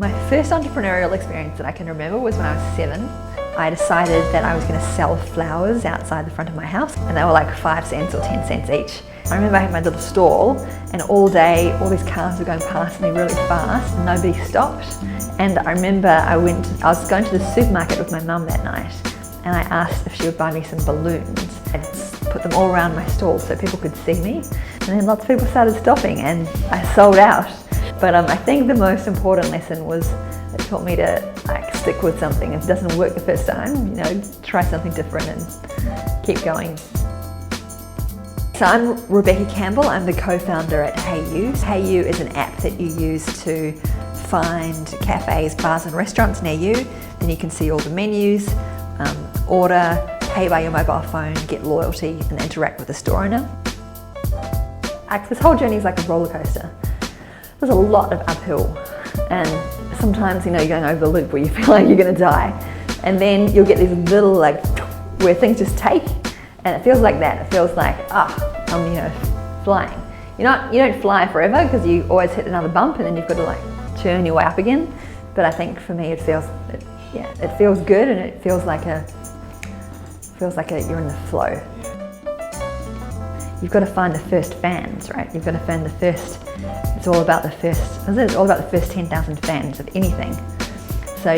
My first entrepreneurial experience that I can remember was when I was 7. I decided that I was going to sell flowers outside the front of my house, and they were like 5 cents or 10 cents each. I remember I had my little stall, and all day all these cars were going past me really fast and nobody stopped. And I remember I was going to the supermarket with my mum that night, and I asked if she would buy me some balloons and put them all around my stall so people could see me. And then lots of people started stopping and I sold out. But I think the most important lesson was it taught me to stick with something. If it doesn't work the first time, try something different and keep going. So I'm Rebekah Campbell. I'm the co-founder at HeyU. HeyU is an app that you use to find cafes, bars and restaurants near you. Then you can see all the menus, order, pay by your mobile phone, get loyalty and interact with the store owner. This whole journey is like a roller coaster. There's a lot of uphill, and sometimes you're going over the loop where you feel like you're going to die, and then you'll get these little where things just take, and it feels like that. It feels like I'm flying. You don't fly forever because you always hit another bump and then you've got to churn your way up again. But I think for me it feels good, and it feels like you're in the flow. You've got to find the first fans, right? You've got to find the first. It's all about the first 10,000 fans of anything. So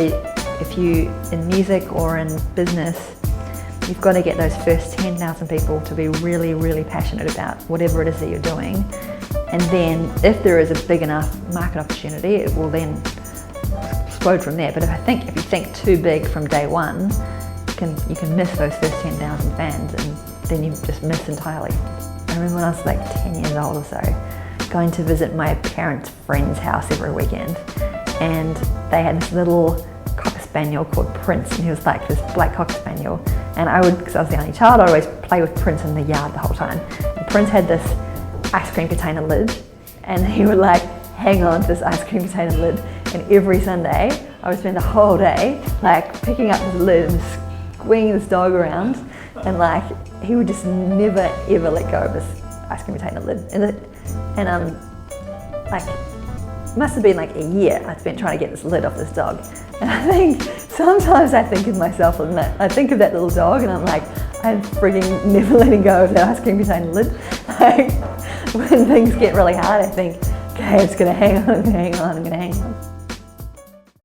if you in music or in business, you've got to get those first 10,000 people to be really, really passionate about whatever it is that you're doing. And then if there is a big enough market opportunity, it will then explode from there. But if you think too big from day one, you can miss those first 10,000 fans, and then you just miss entirely. I remember when I was like 10 years old or so, going to visit my parents' friend's house every weekend, and they had this little cocker spaniel called Prince, and he was like this black cocker spaniel. And because I was the only child, I would always play with Prince in the yard the whole time. And Prince had this ice cream container lid, and he would hang on to this ice cream container lid, and every Sunday I would spend the whole day picking up this lid and swinging this dog around, and he would just never ever let go of this ice cream container lid. And must have been a year I spent trying to get this lid off this dog. And sometimes I think of myself, and I think of that little dog, and I'm frigging never letting go of that ice cream container lid. When things get really hard, I think, okay, it's gonna hang on, I'm gonna hang on.